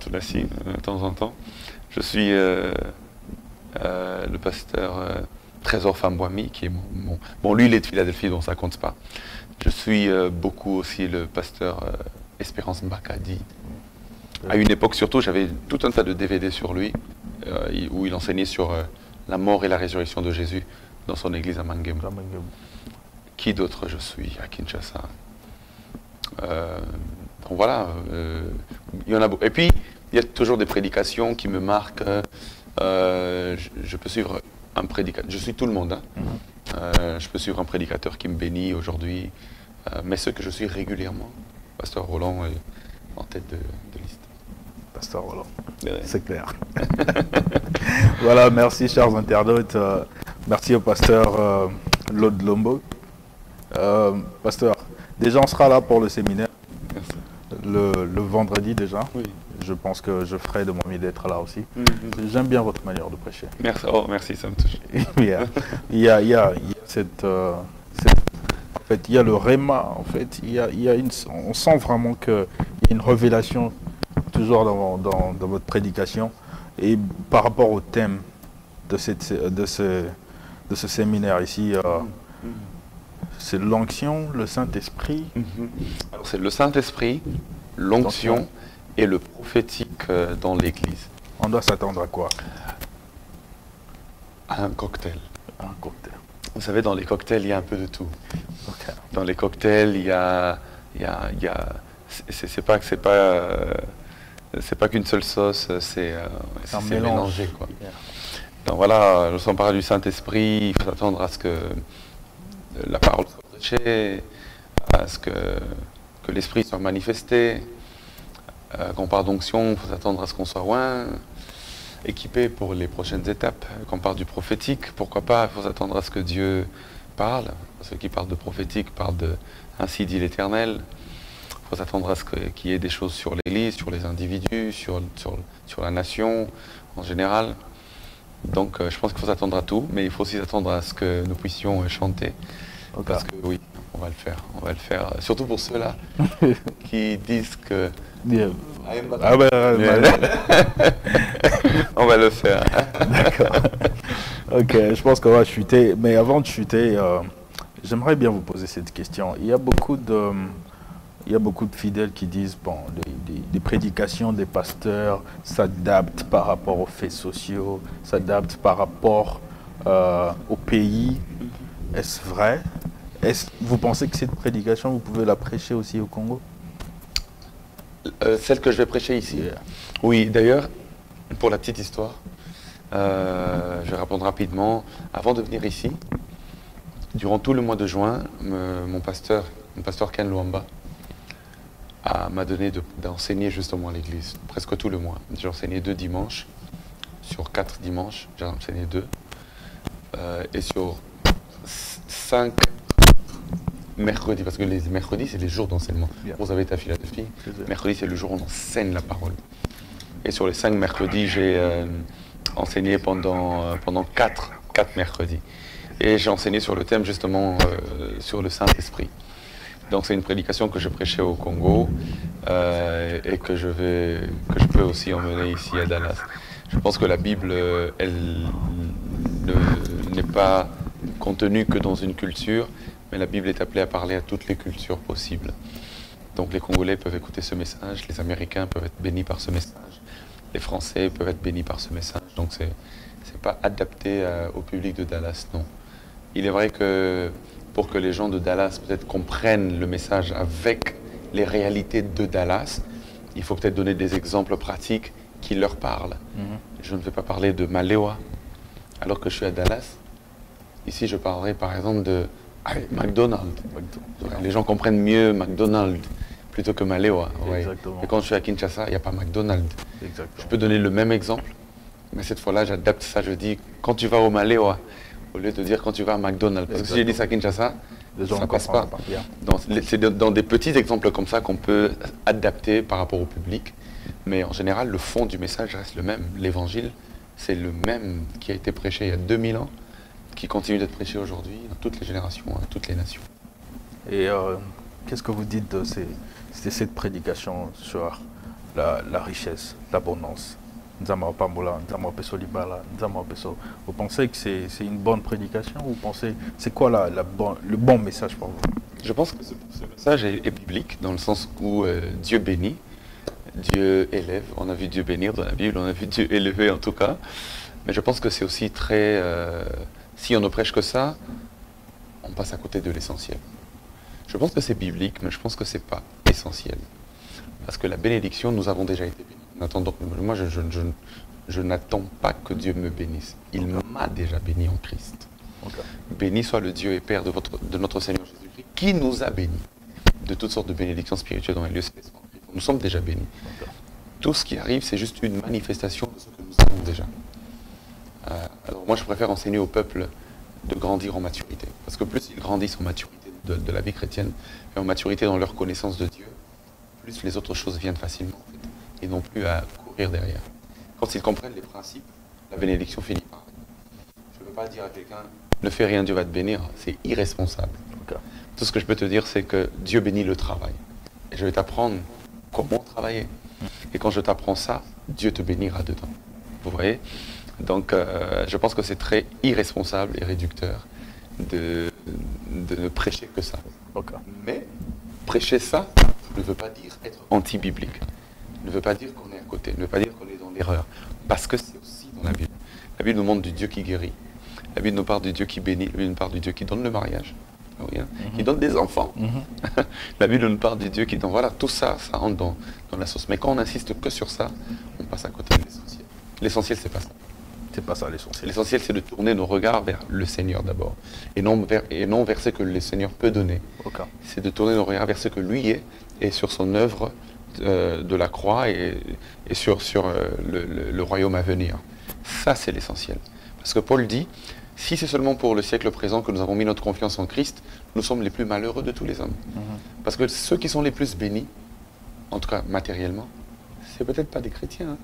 Tunasi, de temps en temps. Je suis le pasteur Trésor Fambouami, qui est bon, lui, il est de Philadelphie, donc ça ne compte pas. Je suis beaucoup aussi le pasteur Espérance Mbakadi. À une époque, surtout, j'avais tout un tas de DVD sur lui, où il enseignait sur la mort et la résurrection de Jésus dans son église à Mangem. Qui d'autre je suis à Kinshasa? Donc voilà, il y en a beaucoup. Et puis, il y a toujours des prédications qui me marquent. Je peux suivre un prédicateur. Je suis tout le monde. Hein. Je peux suivre un prédicateur qui me bénit aujourd'hui. Mais ceux que je suis régulièrement, Pasteur Roland est en tête de liste. Pasteur Roland, c'est clair. Voilà, merci chers internautes. Merci au pasteur Lod Lombo. Pasteur, déjà on sera là pour le séminaire. Le vendredi déjà. Oui. Je pense que je ferai de mon mieux d'être là aussi. J'aime bien votre manière de prêcher. Merci, merci, ça me touche. Il y a cette en fait, il y a le réma, en fait, on sent vraiment qu'il y a une révélation toujours dans votre prédication. Et par rapport au thème de ce séminaire ici, c'est l'onction, le Saint-Esprit. Alors c'est le Saint-Esprit, l'onction et le prophétique dans l'Église. On doit s'attendre à quoi? À un cocktail. Un cocktail. Vous savez, dans les cocktails, il y a un peu de tout. Okay. Dans les cocktails, c'est pas qu'une seule sauce, c'est mélangé, quoi. Yeah. Donc voilà, nous sommes parlé du Saint-Esprit, il faut s'attendre à ce que la parole soit prêchée, à ce que l'Esprit soit manifesté. Quand on parle d'onction, il faut s'attendre à ce qu'on soit loin, équipé pour les prochaines étapes. Quand on parle du prophétique, pourquoi pas, il faut s'attendre à ce que Dieu parle. Ceux qui parlent de prophétique parlent de « ainsi dit l'Éternel ». Il faut s'attendre à ce qu'il y ait des choses sur l'Église, sur les individus, sur la nation en général. Donc je pense qu'il faut s'attendre à tout, mais il faut aussi s'attendre à ce que nous puissions chanter. Okay. Parce que oui, on va le faire, surtout pour ceux-là qui disent que... Yeah. On va le faire. D'accord. Ok, je pense qu'on va chuter, mais avant de chuter, j'aimerais bien vous poser cette question. Il y a beaucoup de fidèles qui disent, bon, les prédications des pasteurs s'adaptent par rapport aux faits sociaux, s'adaptent par rapport au pays. Est-ce vrai? Vous pensez que cette prédication, vous pouvez la prêcher aussi au Congo? Celle que je vais prêcher ici? Yeah. Oui, d'ailleurs, pour la petite histoire, je vais répondre rapidement. Avant de venir ici, durant tout le mois de juin, mon pasteur Ken Luamba, m'a donné d'enseigner justement à l'église, presque tout le mois. J'ai enseigné 2 dimanches, sur 4 dimanches, j'ai enseigné 2. Et sur 5 mercredis, parce que les mercredis, c'est les jours d'enseignement. Yeah. Vous avez ta Philadelphie, mercredi, c'est le jour où on enseigne la parole. Et sur les 5 mercredis, j'ai enseigné pendant 4 mercredis. Et j'ai enseigné sur le thème justement sur le Saint-Esprit. Donc c'est une prédication que je prêchais au Congo et que je peux aussi emmener ici à Dallas. Je pense que la Bible, elle n'est pas contenue que dans une culture, mais la Bible est appelée à parler à toutes les cultures possibles. Donc les Congolais peuvent écouter ce message, les Américains peuvent être bénis par ce message, les Français peuvent être bénis par ce message. Donc c'est pas adapté au public de Dallas, non. Il est vrai que pour que les gens de Dallas peut-être comprennent le message avec les réalités de Dallas, il faut peut-être donner des exemples pratiques qui leur parlent. Je ne vais pas parler de Malewa alors que je suis à Dallas. Ici, je parlerai par exemple de McDonald's. Les gens comprennent mieux McDonald's plutôt que Malewa. Ouais. Et quand je suis à Kinshasa, il n'y a pas McDonald's. Je peux donner le même exemple, mais cette fois-là, j'adapte ça. Je dis, quand tu vas au Malewa, au lieu de dire quand tu vas à McDonald's. Parce que si j'ai dit ça à Kinshasa, ça ne passe pas. C'est dans des petits exemples comme ça qu'on peut adapter par rapport au public. Mais en général, le fond du message reste le même. L'évangile, c'est le même qui a été prêché il y a 2000 ans, qui continue d'être prêché aujourd'hui dans toutes les générations, dans toutes les nations. Et qu'est-ce que vous dites de cette prédication sur la richesse, l'abondance? Vous pensez que c'est une bonne prédication? Vous pensez, c'est quoi le bon message pour vous? Je pense que ce message est biblique, dans le sens où Dieu bénit, Dieu élève. On a vu Dieu bénir dans la Bible, on a vu Dieu élever en tout cas. Mais je pense que c'est aussi très... si on ne prêche que ça, on passe à côté de l'essentiel. Je pense que c'est biblique, mais je pense que ce n'est pas essentiel. Parce que la bénédiction, nous avons déjà été bénis. Moi, je n'attends pas que Dieu me bénisse. Il m'a déjà béni en Christ. Béni soit le Dieu et Père de notre Seigneur Jésus-Christ, qui nous a bénis de toutes sortes de bénédictions spirituelles dans les lieux célestes. Nous sommes déjà bénis. Tout ce qui arrive, c'est juste une manifestation de ce que nous avons déjà. Alors moi, je préfère enseigner au peuple de grandir en maturité. Parce que plus ils grandissent en maturité de la vie chrétienne, et en maturité dans leur connaissance de Dieu, plus les autres choses viennent facilement, en fait, et non plus à courir derrière. Quand ils comprennent les principes, la bénédiction finit par. Je ne peux pas dire à quelqu'un, ne fais rien, Dieu va te bénir, c'est irresponsable. Tout ce que je peux te dire, c'est que Dieu bénit le travail. Et je vais t'apprendre comment travailler. Et quand je t'apprends ça, Dieu te bénira dedans. Vous voyez? Donc je pense que c'est très irresponsable et réducteur de ne prêcher que ça. Okay. Mais prêcher ça ne veut pas dire être anti-biblique, ne veut pas dire qu'on est à côté, ne veut pas dire qu'on est dans l'erreur, parce que c'est aussi dans la Bible. La Bible nous montre du Dieu qui guérit, la Bible nous parle du Dieu qui bénit, la Bible nous parle du Dieu qui donne le mariage, oui, hein, qui donne des enfants. La Bible nous parle du Dieu qui donne, voilà, tout ça, ça rentre dans la sauce. Mais quand on n'insiste que sur ça, on passe à côté de l'essentiel. L'essentiel, c'est pas ça. C'est pas ça l'essentiel. L'essentiel, c'est de tourner nos regards vers le Seigneur d'abord, et non vers ce que le Seigneur peut donner. Okay. C'est de tourner nos regards vers ce que lui est, et sur son œuvre de la croix, et sur le royaume à venir. Ça, c'est l'essentiel. Parce que Paul dit, si c'est seulement pour le siècle présent que nous avons mis notre confiance en Christ, nous sommes les plus malheureux de tous les hommes. Parce que ceux qui sont les plus bénis, en tout cas matériellement, c'est peut-être pas des chrétiens. Hein.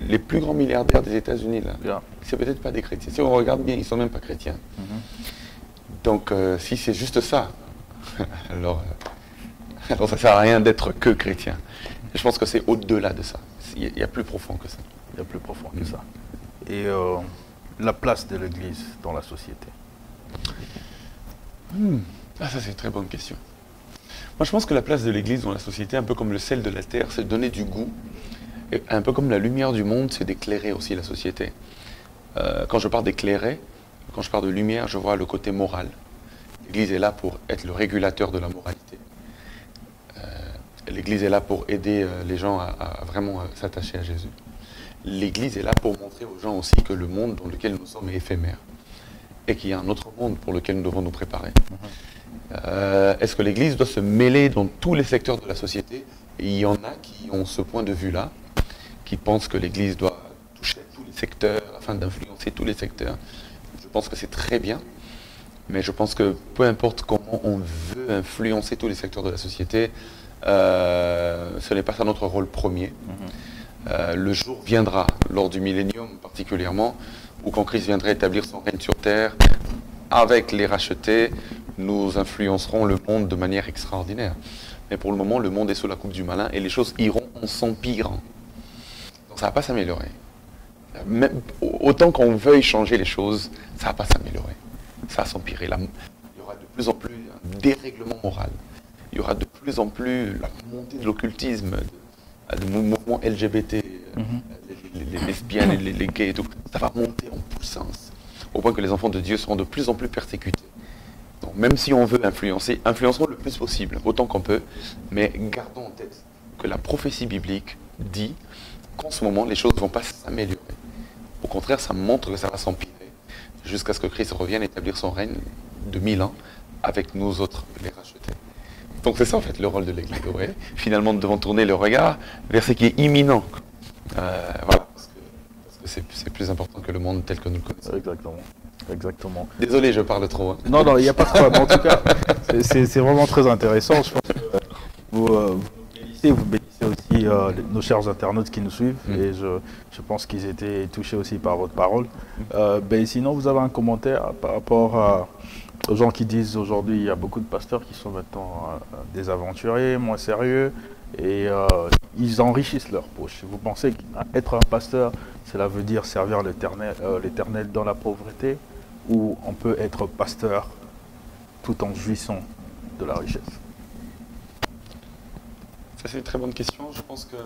Les plus grands milliardaires des États-Unis, là, c'est peut-être pas des chrétiens. Si on regarde bien, ils ne sont même pas chrétiens. Donc, si c'est juste ça, alors ça ne sert à rien d'être que chrétien. Je pense que c'est au-delà de ça. Il y a plus profond que ça. Il y a plus profond que ça. Et la place de l'Église dans la société. Ah, ça, c'est une très bonne question. Moi, je pense que la place de l'Église dans la société, un peu comme le sel de la terre, c'est de donner du goût. Et un peu comme la lumière du monde, c'est d'éclairer aussi la société. Quand je parle d'éclairer, quand je parle de lumière, je vois le côté moral. L'Église est là pour être le régulateur de la moralité. L'Église est là pour aider les gens à vraiment s'attacher à Jésus. L'Église est là pour montrer aux gens aussi que le monde dans lequel nous sommes est éphémère et qu'il y a un autre monde pour lequel nous devons nous préparer. Est-ce que l'Église doit se mêler dans tous les secteurs de la société? Et il y en a qui ont ce point de vue-là, qui pensent que l'Église doit toucher tous les secteurs afin d'influencer tous les secteurs. Je pense que c'est très bien, mais je pense que peu importe comment on veut influencer tous les secteurs de la société, ce n'est pas ça notre rôle premier. Le jour viendra, lors du millénium particulièrement, où quand Christ viendra établir son règne sur terre, avec les rachetés, nous influencerons le monde de manière extraordinaire. Mais pour le moment, le monde est sous la coupe du malin et les choses iront en s'empirant. Donc ça ne va pas s'améliorer. Autant qu'on veuille changer les choses, ça ne va pas s'améliorer. Ça va s'empirer. Il y aura de plus en plus un dérèglement moral. Il y aura de plus en plus la montée de l'occultisme, du mouvement LGBT, les lesbiennes, les gays et tout. Ça va monter en puissance, au point que les enfants de Dieu seront de plus en plus persécutés. Donc, même si on veut influencer, influençons le plus possible, autant qu'on peut, mais gardons en tête que la prophétie biblique dit qu'en ce moment, les choses ne vont pas s'améliorer. Au contraire, ça montre que ça va s'empirer, jusqu'à ce que Christ revienne établir son règne de 1000 ans avec nous autres, les rachetés. Donc c'est ça en fait le rôle de l'Église. Ouais. Finalement, nous devons tourner le regard vers ce qui est imminent. Voilà, parce que c'est plus important que le monde tel que nous le connaissons. Exactement. Exactement. Désolé, je parle trop. Hein. Non, non, il n'y a pas de problème. En tout cas, c'est vraiment très intéressant. Je pense que vous bénissez aussi nos chers internautes qui nous suivent. Et je pense qu'ils étaient touchés aussi par votre parole. Sinon, vous avez un commentaire par rapport aux gens qui disent aujourd'hui, il y a beaucoup de pasteurs qui sont maintenant des aventuriers, moins sérieux, et ils enrichissent leur poche. Vous pensez qu'être un pasteur, cela veut dire servir l'Éternel dans la pauvreté, ou on peut être pasteur tout en jouissant de la richesse? Ça, c'est une très bonne question. Je pense que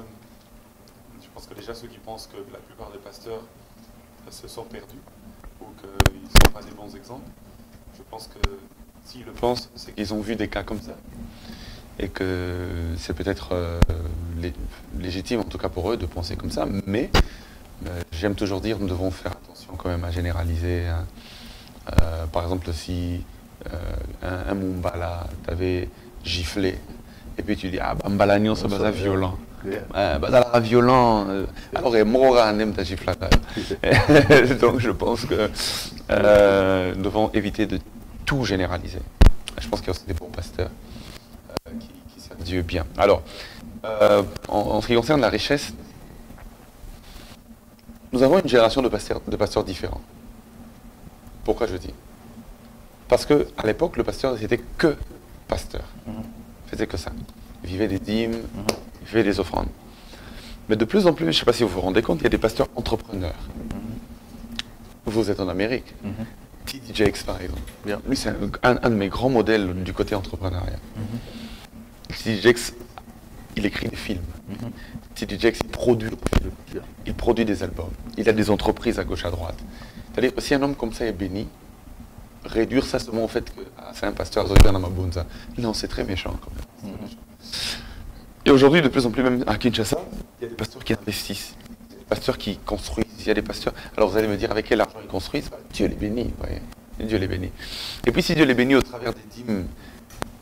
déjà ceux qui pensent que la plupart des pasteurs se sont perdus ou qu'ils ne sont pas des bons exemples, je pense que s'ils le pensent, c'est qu'ils ont vu des cas comme ça et que c'est peut-être légitime, en tout cas pour eux, de penser comme ça. Mais j'aime toujours dire, nous devons faire attention quand même à généraliser. Hein. Par exemple, si un Mumbala t'avait giflé, et puis tu dis, ah, Bambalagnon, c'est pas violent. Bazala violent, alors Mora n'aime ta giflata. Donc je pense que nous devons éviter de tout généraliser. Je pense qu'il y a aussi des bons pasteurs qui servent Dieu bien. Alors, en ce qui concerne la richesse, nous avons une génération de pasteurs différents. Pourquoi je dis? Parce qu'à l'époque, le pasteur n'était que pasteur. Il faisait que ça. Il vivait des dîmes, il vivait des offrandes. Mais de plus en plus, je ne sais pas si vous vous rendez compte, il y a des pasteurs entrepreneurs. vous êtes en Amérique. TDJX par exemple. Lui, c'est un de mes grands modèles du côté entrepreneuriat. TDJX, il écrit des films. TDJX, il produit des albums. Il a des entreprises à gauche, à droite. C'est-à-dire, si un homme comme ça est béni, réduire ça seulement au fait que c'est un pasteur Zoïdan Mabunza. Non, c'est très méchant quand même. Et aujourd'hui, de plus en plus, même à Kinshasa, il y a des pasteurs qui investissent, des pasteurs qui construisent, il y a des pasteurs. Alors vous allez me dire avec quel argent ils construisent? Dieu les bénit, vous voyez. Dieu les bénit. Et puis si Dieu les bénit au travers des dîmes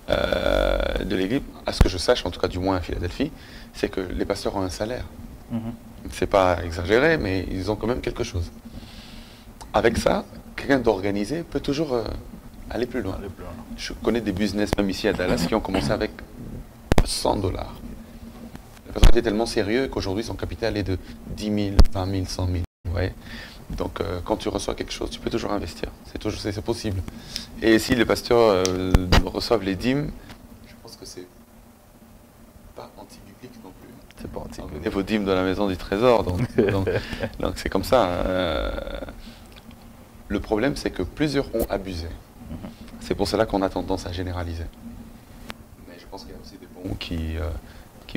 de l'église, à ce que je sache, en tout cas du moins à Philadelphie, c'est que les pasteurs ont un salaire. C'est pas exagéré, mais ils ont quand même quelque chose. Avec ça, quelqu'un d'organisé peut toujours aller plus loin. Je connais des business, même ici à Dallas, qui ont commencé avec $100. La personne était tellement sérieux qu'aujourd'hui son capital est de 10 000, 20 000, 100 000. Vous voyez. Donc quand tu reçois quelque chose, tu peux toujours investir. C'est possible. Et si les pasteurs reçoivent les dîmes, je pense que c'est pas anti-biblique non plus. C'est pas anti-biblique. Donnez vos dîmes de la maison du trésor. Donc c'est comme ça. Le problème, c'est que plusieurs ont abusé. C'est pour cela qu'on a tendance à généraliser. Mais je pense qu'il y a aussi des bons qui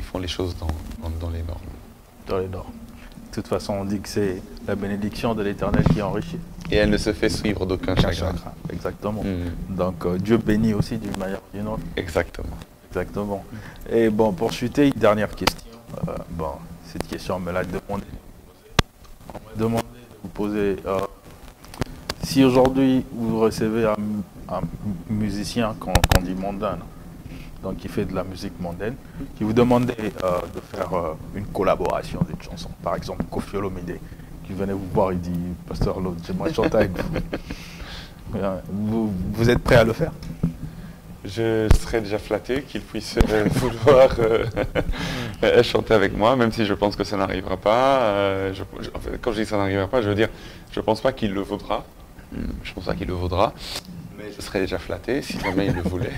font les choses dans les normes. Dans les normes. De toute façon, on dit que c'est la bénédiction de l'Éternel qui enrichit. Et elle ne se fait suivre d'aucun chagrin. Exactement. Donc Dieu bénit aussi d'une manière ou d'une autre. Exactement. Exactement. Et bon, pour chuter, une dernière question. Bon, cette question, on me l'a demandé. On m'a demandé de vous poser... si aujourd'hui vous recevez un musicien qu'on dit mondain, donc qui fait de la musique mondaine, qui vous demandait de faire une collaboration d'une chanson, par exemple Koffi Olomide, qui venait vous voir, il dit « Pasteur Lode, j'aimerais chanter avec vous. » Vous êtes prêt à le faire? Je serais déjà flatté qu'il puisse vouloir chanter avec moi, même si je pense que ça n'arrivera pas. En fait, quand je dis que ça n'arrivera pas, je veux dire, je ne pense pas qu'il le vaudra. Je pense pas qu'il le vaudra, mais je serais déjà flatté si jamais il le voulait.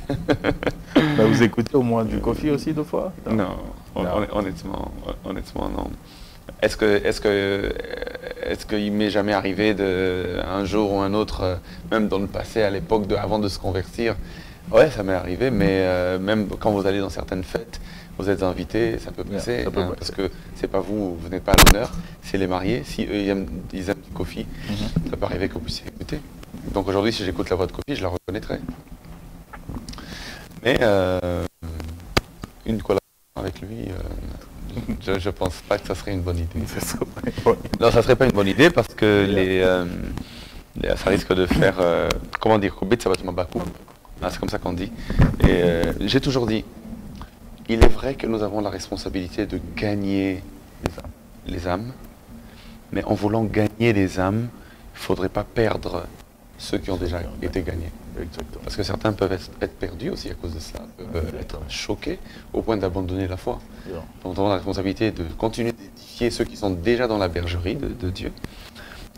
Bah, vous écoutez au moins du Koffi aussi deux fois? Non, honnêtement, non. Est-ce qu'il m'est jamais arrivé un jour ou un autre, même dans le passé, à l'époque avant de se convertir? Ouais, ça m'est arrivé, mais même quand vous allez dans certaines fêtes, vous êtes invités, ça peut passer, parce que c'est pas vous n'êtes pas à l'honneur, c'est les mariés. Si eux ils aiment du Koffi, ça peut arriver que vous puissiez écouter. Donc aujourd'hui, si j'écoute la voix de Koffi, je la reconnaîtrai. Mais une collaboration avec lui, je pense pas que ça serait une bonne idée. Non, ça serait pas une bonne idée parce que ça risque de faire, comment dire, ça va être Bakou. C'est comme ça qu'on dit. Et j'ai toujours dit, il est vrai que nous avons la responsabilité de gagner les âmes, mais en voulant gagner les âmes, il ne faudrait pas perdre ceux qui ont déjà été gagnés. Exactement. Parce que certains peuvent être perdus aussi à cause de cela, peuvent être choqués au point d'abandonner la foi. Donc nous avons la responsabilité de continuer d'édifier ceux qui sont déjà dans la bergerie de Dieu,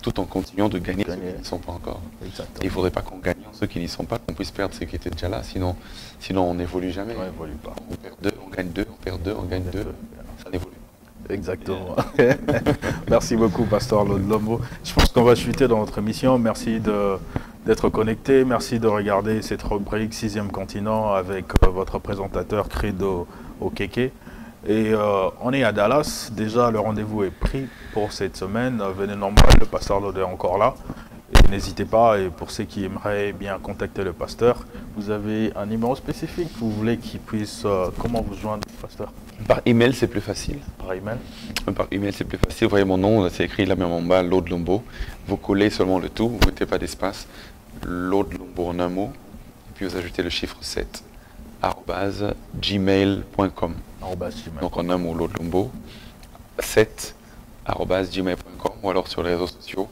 tout en continuant de gagner ceux qui n'y sont pas encore. Et il ne faudrait pas qu'en gagnant ceux qui n'y sont pas, qu'on puisse perdre ceux qui étaient déjà là, sinon on n'évolue jamais. On n'évolue pas. On perd deux, on gagne deux, on perd deux, on gagne deux, ça n'évolue. Exactement. Merci beaucoup, Pasteur Lode Lombo. Je pense qu'on va chuter dans notre émission. Merci d'être connecté. Merci de regarder cette rubrique 6e continent avec votre présentateur Credo Okeke. Et on est à Dallas. Déjà, le rendez-vous est pris pour cette semaine. Venez nombreux, le Pasteur Lode est encore là. N'hésitez pas, et pour ceux qui aimeraient bien contacter le pasteur, vous avez un numéro spécifique, vous voulez qu'il puisse, comment vous joindre, pasteur? Par email, c'est plus facile. Par email? Par email, c'est plus facile. Vous voyez mon nom, c'est écrit là même en bas, Lode Lombo. Vous collez seulement le tout, vous ne mettez pas d'espace, Lode Lombo en un mot, et puis vous ajoutez le chiffre 7, @gmail.com. Donc en un mot, Lode Lombo, 7, @gmail.com, ou alors sur les réseaux sociaux.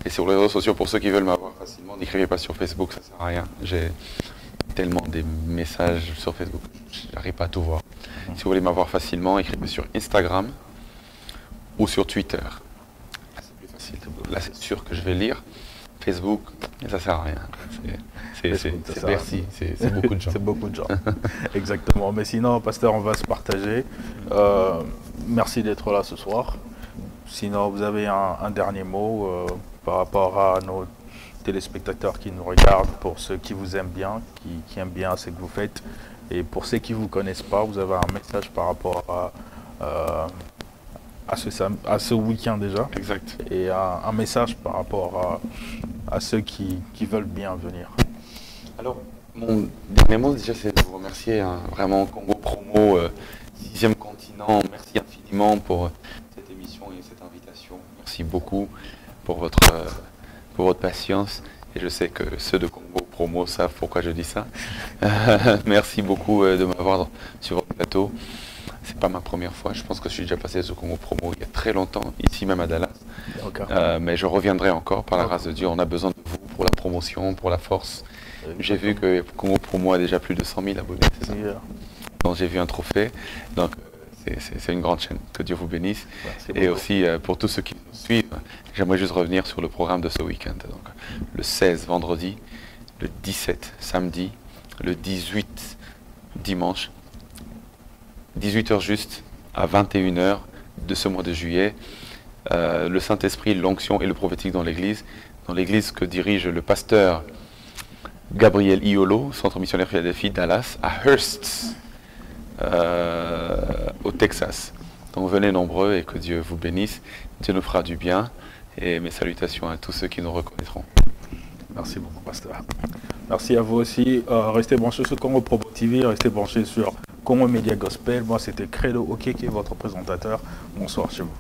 Et sur les réseaux sociaux, pour ceux qui veulent m'avoir facilement, n'écrivez pas sur Facebook, ça ne sert à rien. J'ai tellement des messages sur Facebook, j'arrive pas à tout voir. Si vous voulez m'avoir facilement, écrivez sur Instagram ou sur Twitter. Là, c'est plus facile. Là, c'est sûr que je vais lire. Facebook, ça sert à rien. C'est Bercy, c'est beaucoup de gens. C'est beaucoup de gens. Exactement. Mais sinon, pasteur, on va se partager. Merci d'être là ce soir. Sinon, vous avez un dernier mot par rapport à nos téléspectateurs qui nous regardent, pour ceux qui vous aiment bien, qui aiment bien ce que vous faites, et pour ceux qui ne vous connaissent pas, vous avez un message par rapport à ce week-end déjà. Exact. Et un message par rapport à ceux qui veulent bien venir. Alors, mon dernier mot, déjà, c'est de vous remercier, hein, vraiment, Congo Promo, 6e continent. Merci infiniment pour cette émission et cette invitation. Merci beaucoup pour votre patience. Et je sais que ceux de Congo Promo savent pourquoi je dis ça. Merci beaucoup de m'avoir sur votre plateau. C'est pas ma première fois. Je pense que je suis déjà passé sur Congo Promo il y a très longtemps, ici même à Dallas. Mais je reviendrai encore par la grâce de Dieu. On a besoin de vous pour la promotion, pour la force. J'ai vu que Congo Promo a déjà plus de 100 000 abonnés, c'est ça? Donc j'ai vu un trophée. Donc c'est une grande chaîne. Que Dieu vous bénisse. Et aussi pour tous ceux qui nous suivent, j'aimerais juste revenir sur le programme de ce week-end. Donc le 16 vendredi, le 17 samedi, le 18 dimanche, 18h juste à 21h de ce mois de juillet. Le Saint-Esprit, l'onction et le prophétique dans l'église que dirige le pasteur Gabriel Iolo, Centre missionnaire Philadelphie, Dallas, à Hearst, au Texas. Donc venez nombreux et que Dieu vous bénisse. Dieu nous fera du bien. Et mes salutations à tous ceux qui nous reconnaîtront. Merci beaucoup, pasteur. Merci à vous aussi. Restez branchés sur Congo Promo TV, restez branchés sur Congo Media Gospel. Moi, c'était Credo Okeke, votre présentateur. Bonsoir chez vous.